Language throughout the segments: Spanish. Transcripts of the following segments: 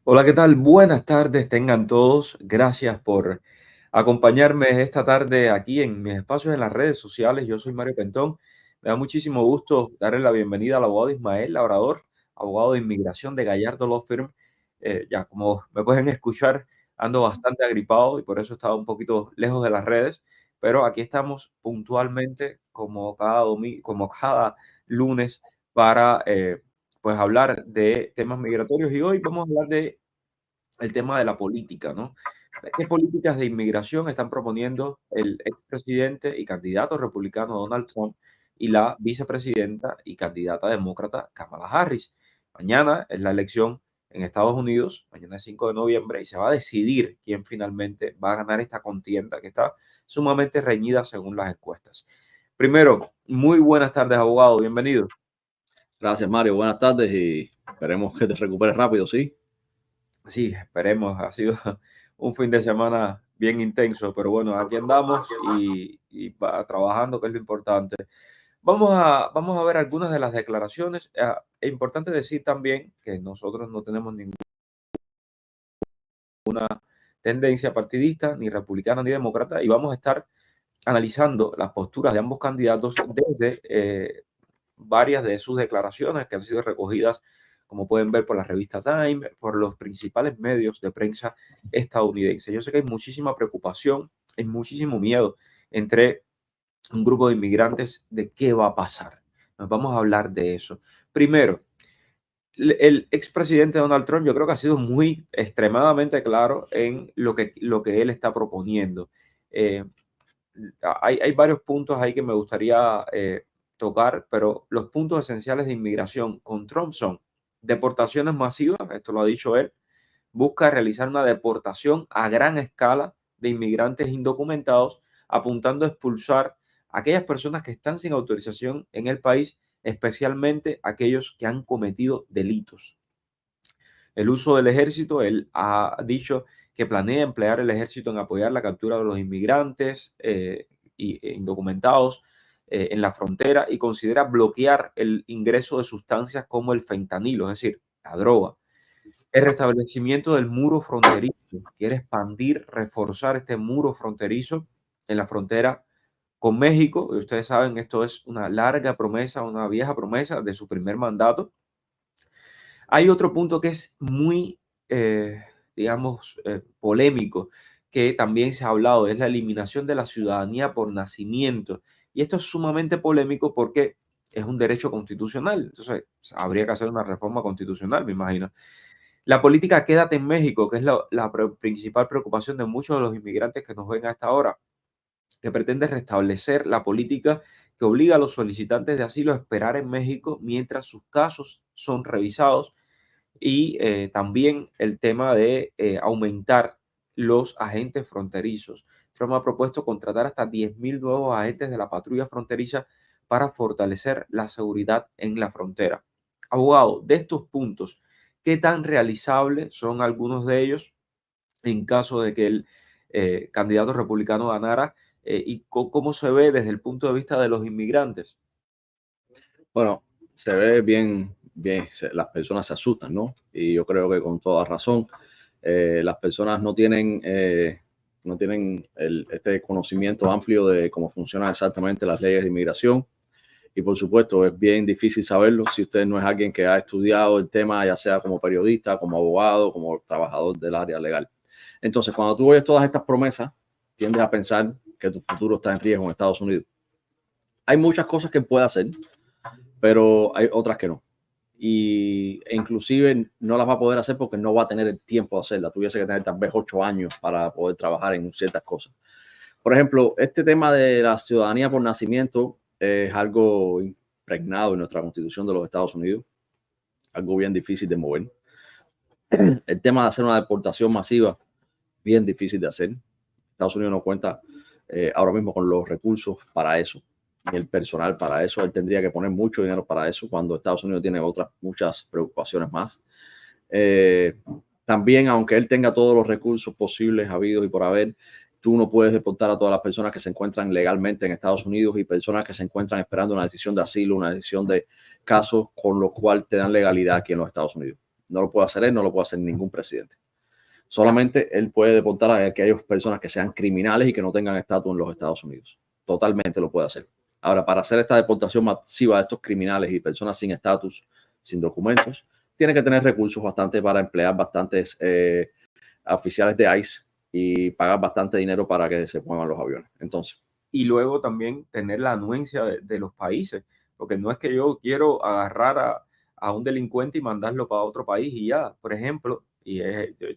Hola, ¿qué tal? Buenas tardes, tengan todos. Gracias por acompañarme esta tarde aquí en mis espacios en las redes sociales. Yo soy Mario Pentón. Me da muchísimo gusto darle la bienvenida al abogado Ismael Labrador, abogado de inmigración de Gallardo Law Firm. Ya como me pueden escuchar, ando bastante agripado y por eso estaba un poquito lejos de las redes, pero aquí estamos puntualmente como cada como cada lunes para pues hablar de temas migratorios y hoy vamos a hablar de el tema de la política, ¿no? ¿Qué políticas de inmigración están proponiendo el expresidente y candidato republicano Donald Trump y la vicepresidenta y candidata demócrata Kamala Harris? Mañana es la elección en Estados Unidos, mañana es 5 de noviembre, y se va a decidir quién finalmente va a ganar esta contienda que está sumamente reñida según las encuestas. Primero, muy buenas tardes, abogado, bienvenido. Gracias, Mario. Buenas tardes y esperemos que te recuperes rápido, ¿sí? Sí, esperemos. Ha sido un fin de semana bien intenso, pero bueno, aquí andamos trabajando, que es lo importante. Vamos a ver algunas de las declaraciones. Es importante decir también que nosotros no tenemos ninguna tendencia partidista, ni republicana ni demócrata, y vamos a estar analizando las posturas de ambos candidatos desde varias de sus declaraciones que han sido recogidas, como pueden ver, por la revista Time, por los principales medios de prensa estadounidenses. Yo sé que hay muchísima preocupación, hay muchísimo miedo entre un grupo de inmigrantes de qué va a pasar. Nos vamos a hablar de eso. Primero, el expresidente Donald Trump yo creo que ha sido muy extremadamente claro en lo que él está proponiendo. Eh, hay varios puntos ahí que me gustaría tocar, pero los puntos esenciales de inmigración con Trump son deportaciones masivas, esto lo ha dicho él, busca realizar una deportación a gran escala de inmigrantes indocumentados, apuntando a expulsar a aquellas personas que están sin autorización en el país, especialmente aquellos que han cometido delitos. El uso del ejército, él ha dicho que planea emplear el ejército en apoyar la captura de los inmigrantes indocumentados en la frontera y considera bloquear el ingreso de sustancias como el fentanilo, es decir, la droga. El restablecimiento del muro fronterizo, quiere expandir, reforzar este muro fronterizo en la frontera con México. Y ustedes saben, esto es una larga promesa, una vieja promesa de su primer mandato. Hay otro punto que es muy, digamos, polémico, que también se ha hablado, es la eliminación de la ciudadanía por nacimiento. Y esto es sumamente polémico porque es un derecho constitucional. Entonces, habría que hacer una reforma constitucional, me imagino. La política Quédate en México, que es la principal preocupación de muchos de los inmigrantes que nos ven a esta hora, que pretende restablecer la política que obliga a los solicitantes de asilo a esperar en México mientras sus casos son revisados y también el tema de aumentar los agentes fronterizos. Trump ha propuesto contratar hasta 10.000 nuevos agentes de la patrulla fronteriza para fortalecer la seguridad en la frontera. Abogado, de estos puntos, ¿qué tan realizables son algunos de ellos en caso de que el candidato republicano ganara? ¿Y cómo se ve desde el punto de vista de los inmigrantes? Bueno, se ve bien, las personas se asustan, ¿no? Y yo creo que con toda razón, las personas no tienen este conocimiento amplio de cómo funcionan exactamente las leyes de inmigración. Y por supuesto, es bien difícil saberlo si usted no es alguien que ha estudiado el tema, ya sea como periodista, como abogado, como trabajador del área legal. Entonces, cuando tú oyes todas estas promesas, tiendes a pensar que tu futuro está en riesgo en Estados Unidos. Hay muchas cosas que puede hacer, pero hay otras que no. E inclusive no las va a poder hacer porque no va a tener el tiempo de hacerla. Tuviese que tener tal vez 8 años para poder trabajar en ciertas cosas. Por ejemplo, este tema de la ciudadanía por nacimiento es algo impregnado en nuestra Constitución de los Estados Unidos, algo bien difícil de mover. El tema de hacer una deportación masiva, bien difícil de hacer. Estados Unidos no cuenta ahora mismo con los recursos para eso, ni el personal para eso. Él tendría que poner mucho dinero para eso, cuando Estados Unidos tiene otras muchas preocupaciones más. También, aunque él tenga todos los recursos posibles, habidos y por haber, tú no puedes deportar a todas las personas que se encuentran legalmente en Estados Unidos y personas que se encuentran esperando una decisión de asilo, una decisión de casos con lo cual te dan legalidad aquí en los Estados Unidos. No lo puede hacer él, no lo puede hacer ningún presidente. Solamente él puede deportar a aquellas personas que sean criminales y que no tengan estatus en los Estados Unidos. Totalmente lo puede hacer. Ahora, para hacer esta deportación masiva de estos criminales y personas sin estatus, sin documentos, tiene que tener recursos bastante para emplear bastantes oficiales de ICE y pagar bastante dinero para que se muevan los aviones. Entonces, y luego también tener la anuencia de los países, porque no es que yo quiero agarrar a un delincuente y mandarlo para otro país y ya, por ejemplo, y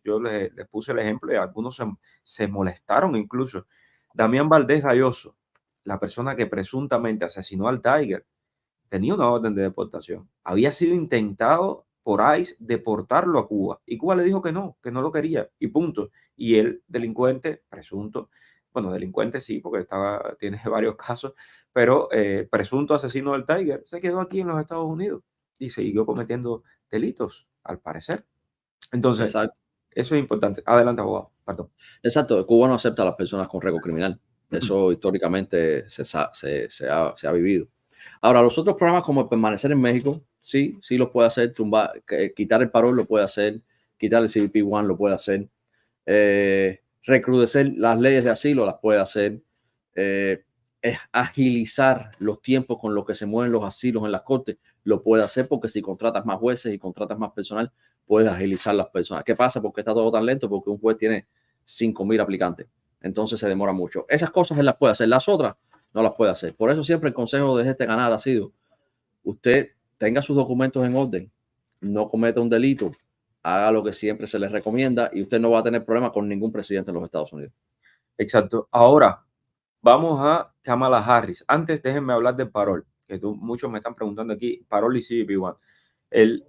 yo les puse el ejemplo y algunos se molestaron incluso. Damián Valdés Gayoso, la persona que presuntamente asesinó al Tiger, tenía una orden de deportación. Había sido intentado por ICE deportarlo a Cuba y Cuba le dijo que no lo quería y punto. Y el delincuente presunto, bueno, delincuente sí, porque tiene varios casos, pero presunto asesino del Tiger se quedó aquí en los Estados Unidos y siguió cometiendo delitos, al parecer. Entonces, exacto. eso es importante. Adelante, abogado. Perdón. Exacto, Cuba no acepta a las personas con récord criminal. Eso históricamente se ha vivido. Ahora, los otros programas como permanecer en México, sí los puede hacer, quitar el parol lo puede hacer, quitar el CBP-1 lo puede hacer, recrudecer las leyes de asilo las puede hacer, es agilizar los tiempos con los que se mueven los asilos en las cortes, lo puede hacer porque si contratas más jueces y contratas más personal, puedes agilizar las personas. ¿Qué pasa? Porque está todo tan lento, porque un juez tiene 5,000 aplicantes, entonces se demora mucho. Esas cosas él las puede hacer, las otras no las puede hacer. Por eso siempre el consejo de este canal ha sido, usted tenga sus documentos en orden, no cometa un delito, haga lo que siempre se les recomienda y usted no va a tener problema con ningún presidente en los Estados Unidos. Exacto. Ahora, vamos a Kamala Harris. Antes, déjenme hablar del parol, que muchos me están preguntando aquí, parol y CBP-1. El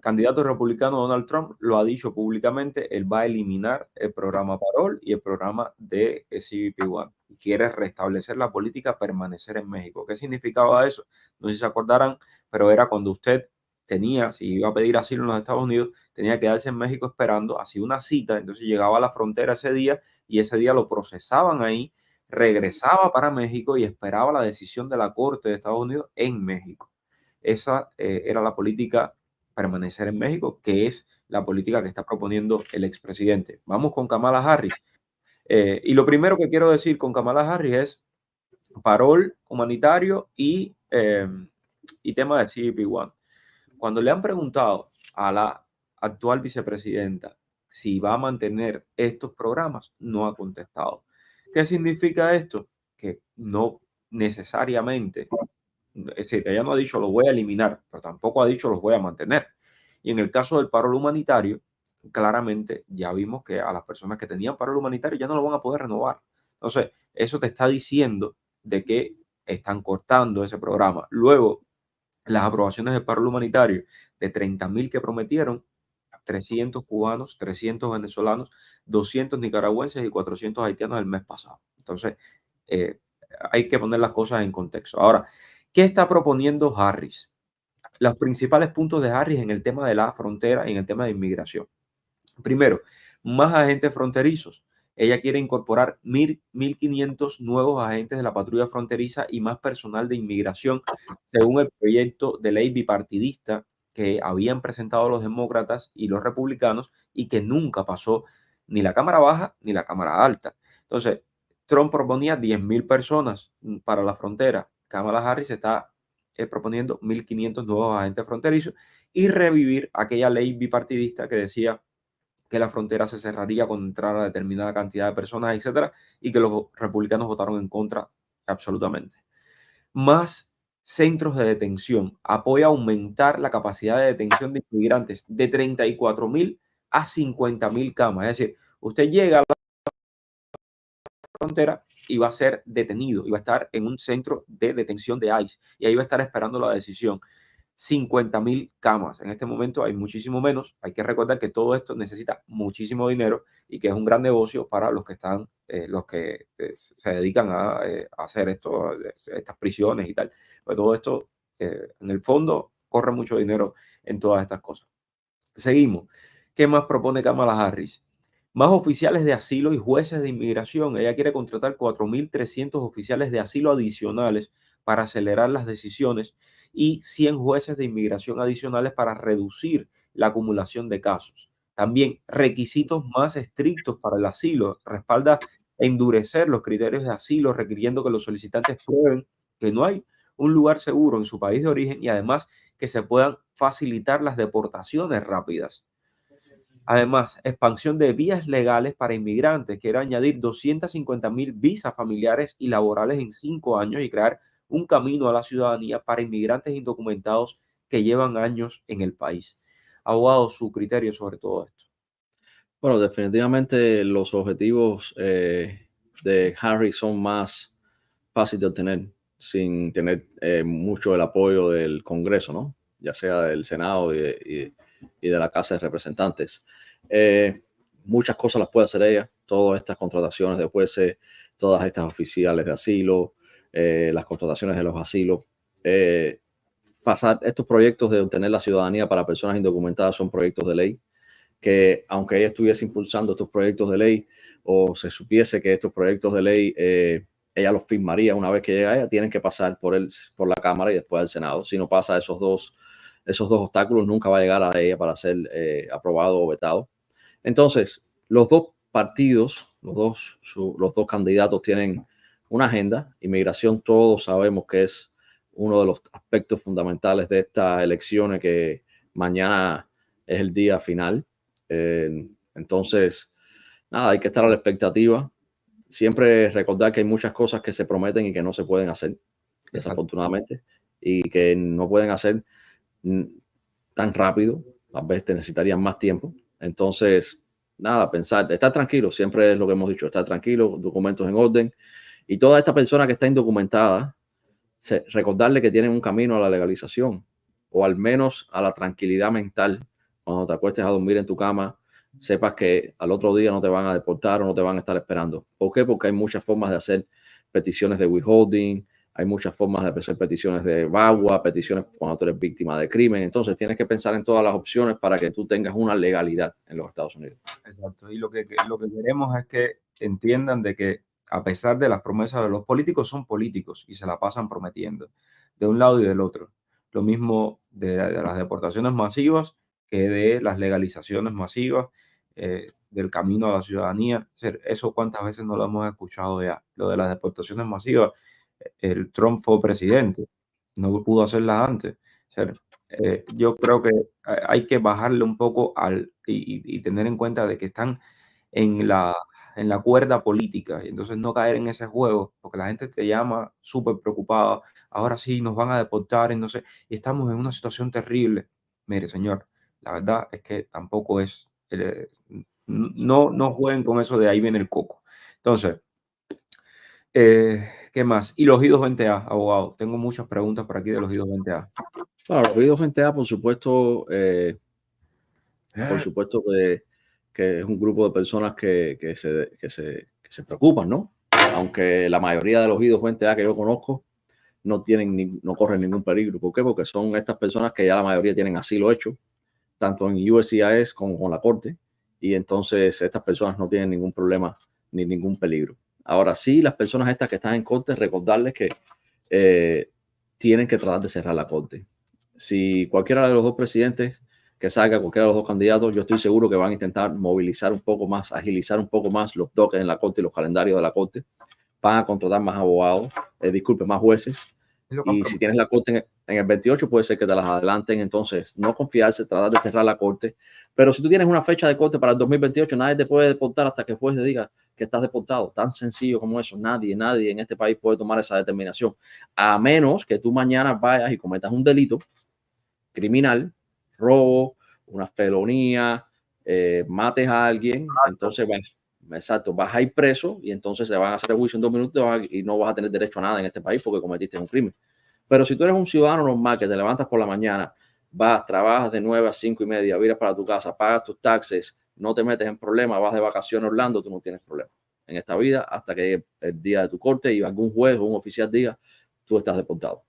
candidato republicano Donald Trump lo ha dicho públicamente, él va a eliminar el programa parol y el programa de CBP-1. Quiere restablecer la política permanecer en México. ¿Qué significaba eso? No sé si se acordarán, pero era cuando usted tenía, si iba a pedir asilo en los Estados Unidos, tenía que quedarse en México esperando, hacía una cita, entonces llegaba a la frontera ese día y ese día lo procesaban ahí, regresaba para México y esperaba la decisión de la Corte de Estados Unidos en México. Esa era la política permanecer en México, que es la política que está proponiendo el expresidente. Vamos con Kamala Harris. Y lo primero que quiero decir con Kamala Harris es parol humanitario y tema de CBP-1. Cuando le han preguntado a la actual vicepresidenta si va a mantener estos programas, no ha contestado. ¿Qué significa esto? Que no necesariamente, es decir, ella no ha dicho los voy a eliminar, pero tampoco ha dicho los voy a mantener. Y en el caso del paro humanitario, claramente ya vimos que a las personas que tenían paro humanitario ya no lo van a poder renovar. Entonces, eso te está diciendo de que están cortando ese programa. Luego, las aprobaciones del paro humanitario de 30,000 que prometieron, 300 cubanos, 300 venezolanos, 200 nicaragüenses y 400 haitianos el mes pasado. Entonces, hay que poner las cosas en contexto. Ahora, ¿qué está proponiendo Harris? Los principales puntos de Harris en el tema de la frontera y en el tema de inmigración. Primero, más agentes fronterizos. Ella quiere incorporar 1,500 nuevos agentes de la patrulla fronteriza y más personal de inmigración, según el proyecto de ley bipartidista que habían presentado los demócratas y los republicanos y que nunca pasó ni la Cámara Baja ni la Cámara Alta. Entonces, Trump proponía 10,000 personas para la frontera. Kamala Harris está proponiendo 1,500 nuevos agentes fronterizos y revivir aquella ley bipartidista que decía que la frontera se cerraría cuando entrara determinada cantidad de personas, etcétera, y que los republicanos votaron en contra absolutamente. Más centros de detención. Apoya aumentar la capacidad de detención de inmigrantes de 34,000 a 50,000 camas. Es decir, usted llega a la frontera y va a ser detenido y va a estar en un centro de detención de ICE y ahí va a estar esperando la decisión. 50,000 camas. En este momento hay muchísimo menos. Hay que recordar que todo esto necesita muchísimo dinero y que es un gran negocio para los que están, los que se dedican a hacer estas prisiones y tal. Pero todo esto, en el fondo, corre mucho dinero en todas estas cosas. Seguimos. ¿Qué más propone Kamala Harris? Más oficiales de asilo y jueces de inmigración. Ella quiere contratar 4,300 oficiales de asilo adicionales para acelerar las decisiones y 100 jueces de inmigración adicionales para reducir la acumulación de casos. También requisitos más estrictos para el asilo. Respalda endurecer los criterios de asilo, requiriendo que los solicitantes prueben que no hay un lugar seguro en su país de origen y además que se puedan facilitar las deportaciones rápidas. Además, expansión de vías legales para inmigrantes. Quiere añadir 250.000 visas familiares y laborales en 5 años y crear un camino a la ciudadanía para inmigrantes indocumentados que llevan años en el país. Abogado, su criterio sobre todo esto. Bueno, definitivamente los objetivos de Harris son más fáciles de obtener sin tener mucho el apoyo del Congreso, ¿no? Ya sea del Senado y de la Casa de Representantes. Muchas cosas las puede hacer ella, todas estas contrataciones de jueces, todas estas oficiales de asilo, las contrataciones de los asilos. Pasar estos proyectos de obtener la ciudadanía para personas indocumentadas son proyectos de ley que, aunque ella estuviese impulsando estos proyectos de ley o se supiese que estos proyectos de ley ella los firmaría una vez que llega ella, tienen que pasar por la Cámara y después al Senado. Si no pasa esos dos obstáculos, nunca va a llegar a ella para ser aprobado o vetado. Entonces, los dos partidos, los dos candidatos tienen una agenda. Inmigración, todos sabemos que es uno de los aspectos fundamentales de estas elecciones, que mañana es el día final. Entonces, nada, hay que estar a la expectativa. Siempre recordar que hay muchas cosas que se prometen y que no se pueden hacer, desafortunadamente, y que no pueden hacer tan rápido. A veces necesitarían más tiempo. Entonces, nada, pensar, estar tranquilo, siempre es lo que hemos dicho, estar tranquilo, documentos en orden. Y toda esta persona que está indocumentada, recordarle que tienen un camino a la legalización o al menos a la tranquilidad mental. Cuando te acuestes a dormir en tu cama, sepas que al otro día no te van a deportar o no te van a estar esperando. ¿Por qué? Porque hay muchas formas de hacer peticiones de withholding, hay muchas formas de hacer peticiones de VAWA, peticiones cuando tú eres víctima de crimen. Entonces tienes que pensar en todas las opciones para que tú tengas una legalidad en los Estados Unidos. Exacto. Y lo que queremos es que entiendan de que a pesar de las promesas de los políticos, son políticos y se la pasan prometiendo de un lado y del otro. Lo mismo de las deportaciones masivas que de las legalizaciones masivas, del camino a la ciudadanía. Eso cuántas veces no lo hemos escuchado ya. Lo de las deportaciones masivas, el Trump fue presidente, no pudo hacerlas antes. Yo creo que hay que bajarle un poco y tener en cuenta de que están en la cuerda política y entonces no caer en ese juego, porque la gente te llama súper preocupada. Ahora sí nos van a deportar y no sé, y estamos en una situación terrible. Mire, señor, la verdad es que tampoco es, no jueguen con eso de ahí viene el coco. Entonces, ¿qué más? Y los I-220A, abogado. Tengo muchas preguntas por aquí de los I-220A. Claro, los I-220A, por supuesto, que es un grupo de personas que se preocupan, ¿no? Aunque la mayoría de los I-220A que yo conozco no corren ningún peligro. ¿Por qué? Porque son estas personas que ya la mayoría tienen asilo hecho, tanto en USCIS como con la corte, y entonces estas personas no tienen ningún problema ni ningún peligro. Ahora sí, las personas estas que están en corte, recordarles que tienen que tratar de cerrar la corte. Si cualquiera de los dos presidentes que salga, cualquiera de los dos candidatos, yo estoy seguro que van a intentar movilizar un poco más, agilizar un poco más los dockets en la corte y los calendarios de la corte. Van a contratar más abogados, más jueces. Y si tienes la corte en el 28, puede ser que te las adelanten. Entonces, no confiarse, tratar de cerrar la corte. Pero si tú tienes una fecha de corte para el 2028, nadie te puede deportar hasta que el juez te diga que estás deportado. Tan sencillo como eso. Nadie en este país puede tomar esa determinación. A menos que tú mañana vayas y cometas un delito criminal, robo, una felonía, mates a alguien. Entonces, bueno, exacto, vas a ir preso y entonces se van a hacer el juicio en 2 minutos y no vas a tener derecho a nada en este país porque cometiste un crimen. Pero si tú eres un ciudadano normal que te levantas por la mañana, vas, trabajas de 9 a 5 y media, vienes para tu casa, pagas tus taxes, no te metes en problemas, vas de vacaciones a Orlando, tú no tienes problema en esta vida hasta que llegue el día de tu corte y algún juez o un oficial diga, tú estás deportado.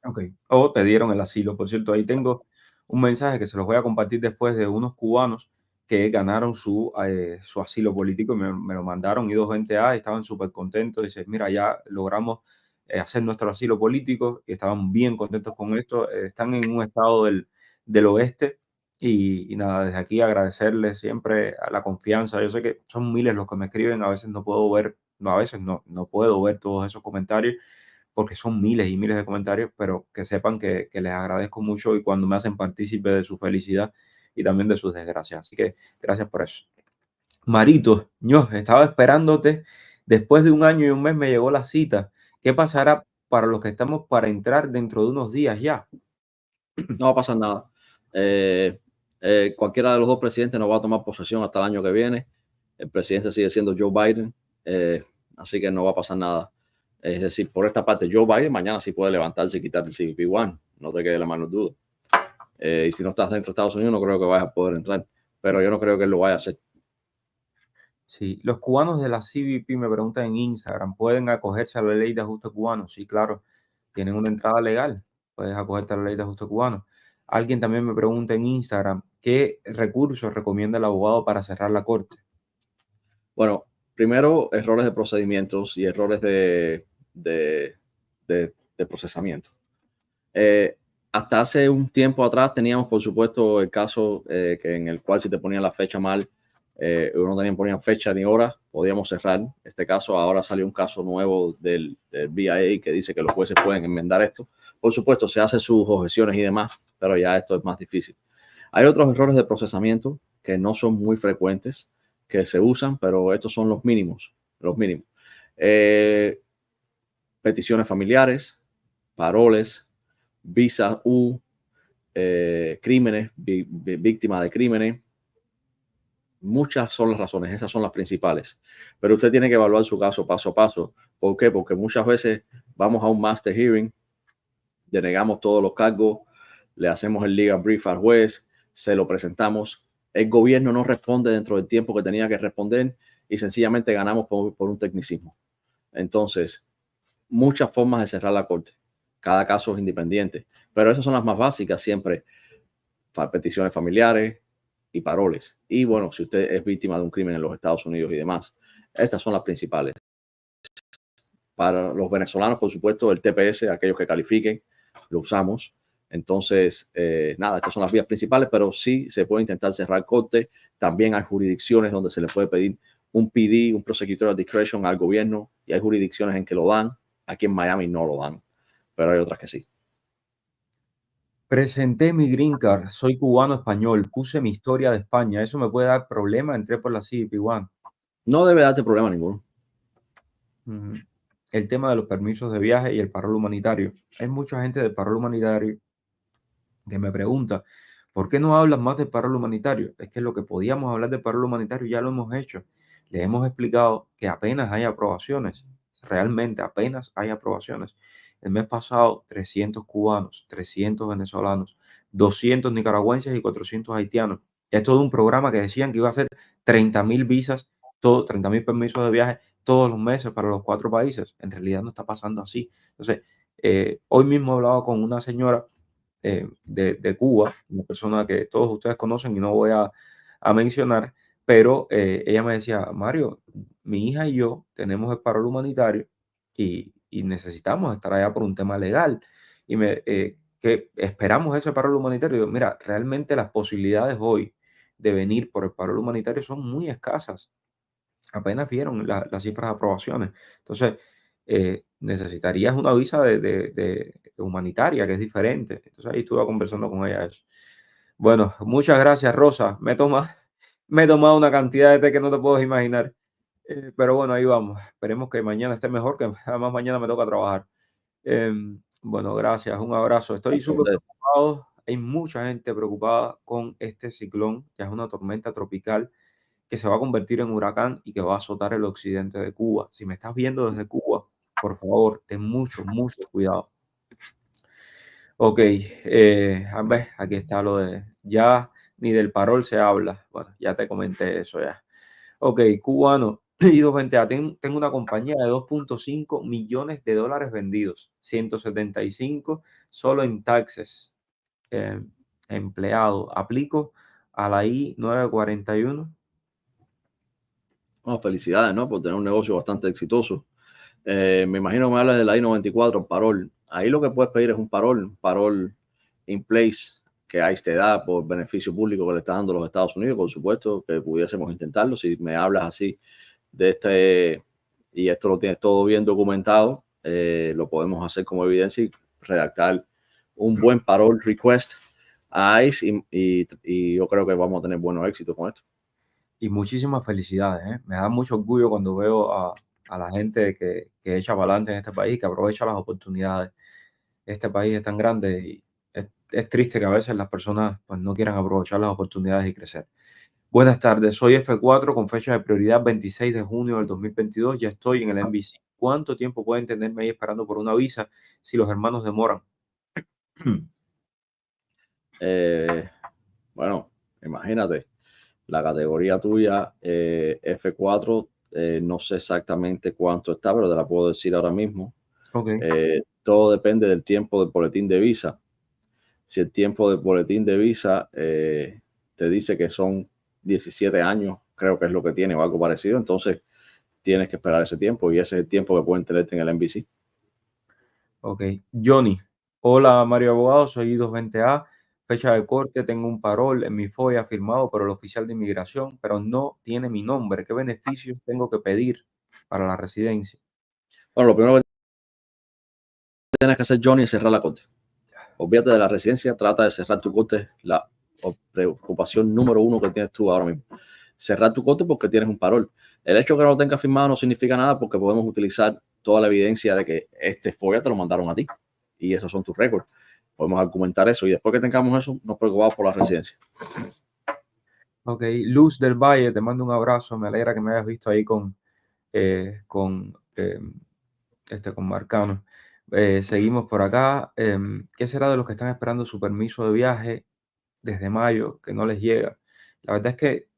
Ok, o te dieron el asilo. Por cierto, ahí tengo un mensaje que se los voy a compartir después de unos cubanos que ganaron su asilo político y me lo mandaron I-220A y estaban súper contentos. Dicen, mira, ya logramos hacer nuestro asilo político y estaban bien contentos con esto. Están en un estado del oeste Y nada, desde aquí agradecerles siempre a la confianza. Yo sé que son miles los que me escriben, a veces no puedo ver, no, a veces no puedo ver todos esos comentarios porque son miles y miles de comentarios, pero que sepan que les agradezco mucho y cuando me hacen partícipe de su felicidad y también de sus desgracias. Así que gracias por eso. Marito, yo estaba esperándote. Después de 1 año y 1 mes me llegó la cita. ¿Qué pasará para los que estamos para entrar dentro de unos días ya? No va a pasar nada. Eh, Cualquiera de los dos presidentes no va a tomar posesión hasta el año que viene. El presidente sigue siendo Joe Biden, así que no va a pasar nada. Es decir, por esta parte, Joe Biden mañana sí puede levantarse y quitar el CBP-1, no te quede la mano duda. Y si no estás dentro de Estados Unidos, no creo que vayas a poder entrar, pero yo no creo que él lo vaya a hacer. Sí, los cubanos de la CBP me preguntan en Instagram, ¿pueden acogerse a la ley de ajuste cubano? Sí, claro, tienen una entrada legal, puedes acogerte a la ley de ajuste cubano. Alguien también me pregunta en Instagram, ¿qué recursos recomienda el abogado para cerrar la corte? Bueno, primero, errores de procedimientos y errores de, de procesamiento. Hasta hace un tiempo atrás teníamos, por supuesto, el caso que en el cual si te ponían la fecha mal, no ponían fecha ni hora, podíamos cerrar este caso. Ahora salió un caso nuevo del BIA que dice que los jueces pueden enmendar esto. Por supuesto, se hacen sus objeciones y demás, pero ya esto es más difícil. Hay otros errores de procesamiento que no son muy frecuentes, que se usan, pero estos son los mínimos, los mínimos. Peticiones familiares, paroles, visas U, crímenes, víctimas de crímenes. Muchas son las razones, esas son las principales. Pero usted tiene que evaluar su caso paso a paso. ¿Por qué? Porque muchas veces vamos a un master hearing, denegamos todos los cargos, le hacemos el legal brief al juez, se lo presentamos. El gobierno no responde dentro del tiempo que tenía que responder y sencillamente ganamos por un tecnicismo. Entonces, muchas formas de cerrar la corte. Cada caso es independiente, pero esas son las más básicas siempre. Peticiones familiares y paroles. Y bueno, si usted es víctima de un crimen en los Estados Unidos y demás, estas son las principales. Para los venezolanos, por supuesto, el TPS, aquellos que califiquen, lo usamos. Entonces, nada, estas son las vías principales, pero sí se puede intentar cerrar corte. También hay jurisdicciones donde se le puede pedir un PD, un prosecutorial discretion al gobierno, y hay jurisdicciones en que lo dan. Aquí en Miami no lo dan, pero hay otras que sí. Presenté mi green card, soy cubano español, puse mi historia de España, ¿eso me puede dar problema? Entré por la CBP-1. No debe darte problema ninguno. El tema de los permisos de viaje y el parol humanitario. Hay mucha gente del parol humanitario que me pregunta, ¿por qué no hablas más del parol humanitario? Es que lo que podíamos hablar del parol humanitario ya lo hemos hecho. Le hemos explicado que apenas hay aprobaciones, realmente apenas hay aprobaciones. El mes pasado, 300 cubanos, 300 venezolanos, 200 nicaragüenses y 400 haitianos. Esto de un programa que decían que iba a ser 30.000 visas, 30.000 permisos de viaje todos los meses para los 4 países. En realidad no está pasando así. Entonces, hoy mismo he hablado con una señora de Cuba, una persona que todos ustedes conocen y no voy a mencionar, pero ella me decía, Mario, mi hija y yo tenemos el parol humanitario y necesitamos estar allá por un tema legal. Y que esperamos ese parol humanitario. Y yo, mira, realmente las posibilidades hoy de venir por el parol humanitario son muy escasas. Apenas vieron las cifras de aprobaciones. Entonces, necesitarías una visa de humanitaria, que es diferente. Entonces, ahí estuve conversando con ella eso. Bueno, muchas gracias, Rosa. Me he tomado una cantidad de té que no te puedes imaginar. Pero bueno, ahí vamos. Esperemos que mañana esté mejor, que además mañana me toca trabajar. Bueno, gracias. Un abrazo. Estoy súper preocupado. Hay mucha gente preocupada con este ciclón, que es una tormenta tropical que se va a convertir en huracán y que va a azotar el occidente de Cuba. Si me estás viendo desde Cuba, por favor, ten mucho, mucho cuidado. Ok, a ver, aquí está lo de ya ni del parol se habla. Bueno, ya te comenté eso ya. Ok, cubano. Y 220A, tengo una compañía de 2.5 millones de dólares vendidos, 175 solo en taxes. Empleado, aplico a la I-941. Oh, felicidades, ¿no? Por tener un negocio bastante exitoso. Me imagino que me hablas de la I-94, parol. Ahí lo que puedes pedir es un parol in place que ICE te da por beneficio público que le está dando los Estados Unidos. Por supuesto que pudiésemos intentarlo. Si me hablas así de y esto lo tienes todo bien documentado, lo podemos hacer como evidencia y redactar un buen parole request a ICE y yo creo que vamos a tener buenos éxitos con esto. Y muchísimas felicidades, ¿eh? Me da mucho orgullo cuando veo a la gente que echa para adelante en este país, que aprovecha las oportunidades. Este país es tan grande y es triste que a veces las personas pues, no quieran aprovechar las oportunidades y crecer. Buenas tardes, soy F4 con fecha de prioridad 26 de junio del 2022. Ya estoy en el NBC. ¿Cuánto tiempo pueden tenerme ahí esperando por una visa si los hermanos demoran? Bueno, imagínate, la categoría tuya F4, no sé exactamente cuánto está, pero te la puedo decir ahora mismo. Ok. Todo depende del tiempo del boletín de visa. Si el tiempo del boletín de visa te dice que son 17 años, creo que es lo que tiene o algo parecido, entonces tienes que esperar ese tiempo y ese es el tiempo que pueden tenerte en el NBC. Ok. Johnny. Hola, Mario Abogado. Soy I220A. Fecha de corte. Tengo un parol en mi FOIA firmado por el oficial de inmigración, pero no tiene mi nombre. ¿Qué beneficios tengo que pedir para la residencia? Bueno, lo primero que tienes que hacer, Johnny, es cerrar la corte. Olvídate de la residencia, trata de cerrar tu corte. La preocupación número uno que tienes tú ahora mismo. Cerrar tu corte porque tienes un parol. El hecho de que no lo tengas firmado no significa nada porque podemos utilizar toda la evidencia de que este FOIA te lo mandaron a ti y esos son tus récords. Podemos argumentar eso y después que tengamos eso, nos preocupamos por la residencia. Ok. Luz del Valle, te mando un abrazo. Me alegra que me hayas visto ahí con con Marcano. Seguimos por acá. ¿Qué será de los que están esperando su permiso de viaje desde mayo que no les llega? La verdad es que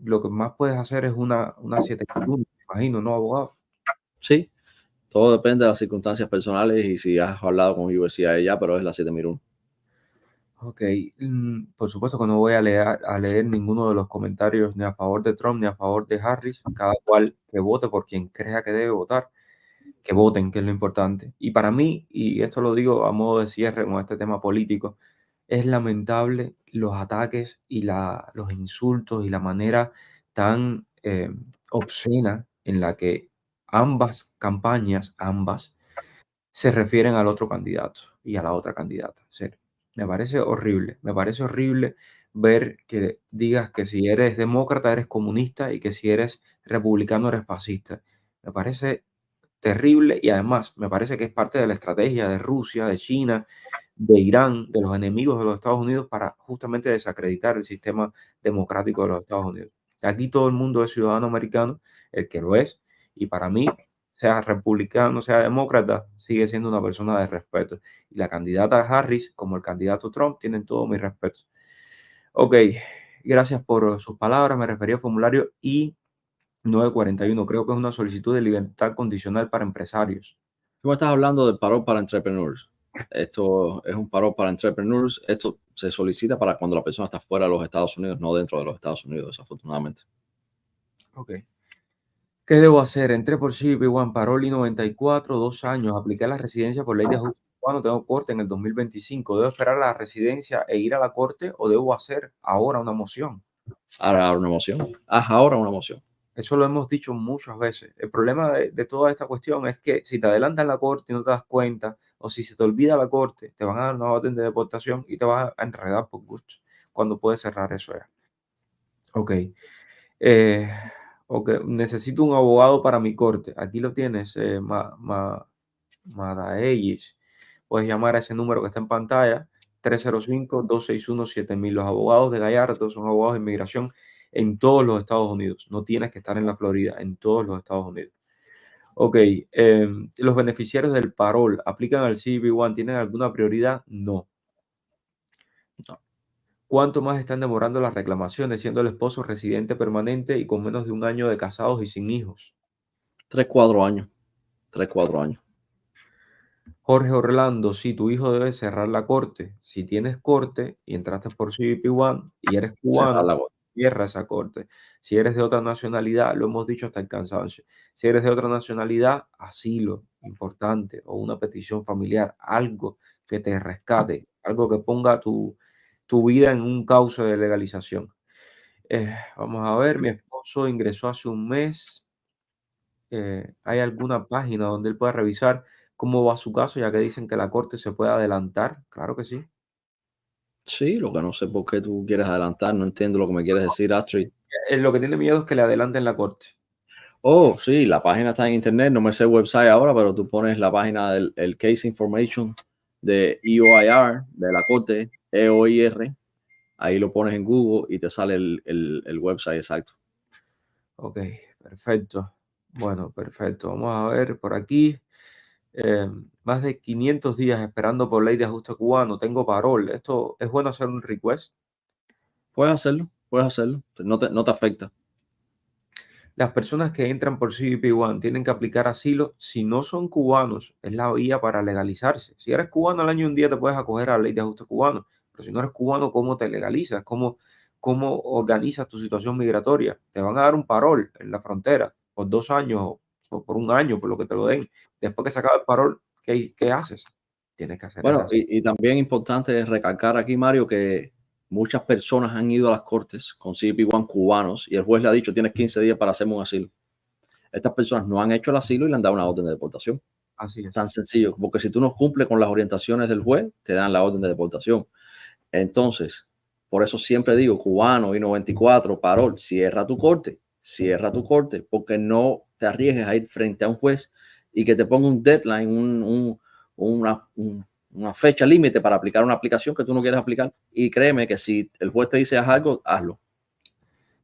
lo que más puedes hacer es una 7.1, me imagino, ¿no, abogado? Sí, todo depende de las circunstancias personales y si has hablado con universidad de ella, pero es la 7001. Ok, por supuesto que no voy a leer ninguno de los comentarios ni a favor de Trump ni a favor de Harris. Cada cual que vote por quien crea que debe votar, que voten, que es lo importante. Y para mí, y esto lo digo a modo de cierre con este tema político, es lamentable los ataques y los insultos y la manera tan obscena en la que ambas campañas, se refieren al otro candidato y a la otra candidata. En serio. Me parece horrible ver que digas que si eres demócrata eres comunista y que si eres republicano eres fascista. Me parece terrible y además me parece que es parte de la estrategia de Rusia, de China, de Irán, de los enemigos de los Estados Unidos para justamente desacreditar el sistema democrático de los Estados Unidos. Aquí todo el mundo es ciudadano americano, el que lo es, y para mí, sea republicano, sea demócrata, sigue siendo una persona de respeto. Y la candidata Harris, como el candidato Trump, tienen todo mi respeto. Ok, gracias por sus palabras. Me refería al formulario I-941. Creo que es una solicitud de libertad condicional para empresarios. Tú me estás hablando del parol para entrepreneurs. Esto es un parol para entrepreneurs. Esto se solicita para cuando la persona está fuera de los Estados Unidos, no dentro de los Estados Unidos, desafortunadamente. Ok. ¿Qué debo hacer? Entré por CBP One, Paroli 94, 2 años. Apliqué la residencia por ley de ajuste urbano. Tengo corte en el 2025. ¿Debo esperar a la residencia e ir a la corte o debo hacer ahora una moción? Ahora una moción. Haz ahora una moción. Eso lo hemos dicho muchas veces. El problema de toda esta cuestión es que si te adelantan la corte y no te das cuenta, o si se te olvida la corte, te van a dar una orden de deportación y te vas a enredar por gusto, cuando puedes cerrar eso ya. Ok. Eh, ok, necesito un abogado para mi corte. Aquí lo tienes, Madaellis. Puedes llamar a ese número que está en pantalla, 305-261-7000. Los abogados de Gallardo son abogados de inmigración en todos los Estados Unidos. No tienes que estar en la Florida, en todos los Estados Unidos. Ok, los beneficiarios del parol aplican al CB1, ¿tienen alguna prioridad? No. No. ¿Cuánto más están demorando las reclamaciones siendo el esposo residente permanente y con menos de un año de casados y sin hijos? 3, 4 años. 3, 4 años. Jorge Orlando, sí, tu hijo debe cerrar la corte. Si tienes corte y entraste por CBP One y eres Cerrar cubano, la voz. cierra esa corte. Si eres de otra nacionalidad, lo hemos dicho hasta el cansancio. Si eres de otra nacionalidad, asilo, importante, o una petición familiar, algo que te rescate, algo que ponga tu tu vida en un cauce de legalización. Vamos a ver, mi esposo ingresó hace un mes. ¿Hay alguna página donde él pueda revisar cómo va su caso, ya que dicen que la corte se puede adelantar? Claro que sí. Sí, lo que no sé por qué tú quieres adelantar, no entiendo lo que me quieres decir, Astrid. Lo que tiene miedo es que le adelanten la corte. Oh, sí, la página está en internet, no me sé el website ahora, pero tú pones la página del el Case Information de EOIR, de la corte, EOIR, ahí lo pones en Google y te sale el website exacto. Ok, perfecto. Bueno, perfecto. Vamos a ver por aquí. Más de 500 días esperando por ley de ajuste cubano. Tengo parol. ¿Esto es bueno hacer un request? Puedes hacerlo, no te afecta. Las personas que entran por CBP-1 tienen que aplicar asilo si no son cubanos. Es la vía para legalizarse. Si eres cubano al año un día te puedes acoger a la ley de ajuste cubano. Pero si no eres cubano, ¿cómo te legalizas? ¿Cómo organizas tu situación migratoria? Te van a dar un parol en la frontera por 2 años o por 1 año, por lo que te lo den. Después que se acaba el parol, ¿qué haces? Tienes que hacer Bueno, esas. y también importante recalcar aquí, Mario, que muchas personas han ido a las cortes con CBP-1 cubanos y el juez le ha dicho tienes 15 días para hacerme un asilo. Estas personas no han hecho el asilo y le han dado una orden de deportación. Así es. Tan sencillo, porque si tú no cumples con las orientaciones del juez, te dan la orden de deportación. Entonces, por eso siempre digo, cubano, I-94, parol, cierra tu corte, porque no te arriesgues a ir frente a un juez y que te ponga un deadline, una fecha límite para aplicar una aplicación que tú no quieres aplicar. Y créeme que si el juez te dice haz algo, hazlo.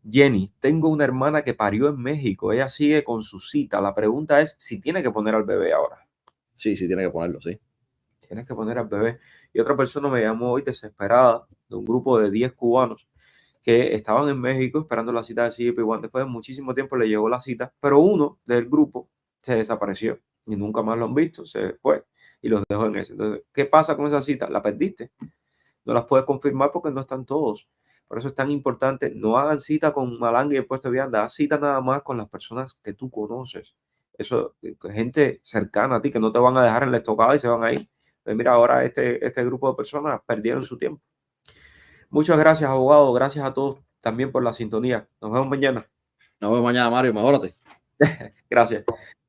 Jenny, tengo una hermana que parió en México. Ella sigue con su cita. La pregunta es si tiene que poner al bebé ahora. Sí, tiene que ponerlo, sí. Tienes que poner al bebé. Y otra persona me llamó hoy desesperada de un grupo de 10 cubanos que estaban en México esperando la cita de CBP-1. Después de muchísimo tiempo le llegó la cita, pero uno del grupo se desapareció y nunca más lo han visto. Se fue y los dejó en eso. Entonces, ¿qué pasa con esa cita? La perdiste. No las puedes confirmar porque no están todos. Por eso es tan importante, no hagan cita con malanga y después te vianda, haz cita nada más con las personas que tú conoces. Eso, gente cercana a ti que no te van a dejar en la estocada y se van a ir. Entonces, mira, ahora este grupo de personas perdieron su tiempo. Muchas gracias, abogado. Gracias a todos también por la sintonía. Nos vemos mañana. Nos vemos mañana, Mario. Mejórate. Gracias.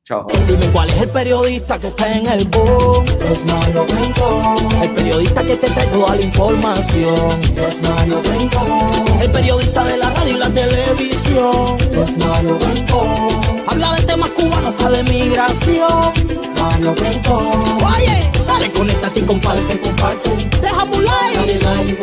Chao. Dime cuál es el periodista que está en el boom. Es Mario Rincón. El periodista que te trae toda la información. Es Mario Rincón. El periodista de la radio y la televisión. Es Mario Rincón. Habla de temas cubanos, hasta de migración. Mario Rincón. Oye, dale, conéctate y comparte. Déjame un like. Dale like.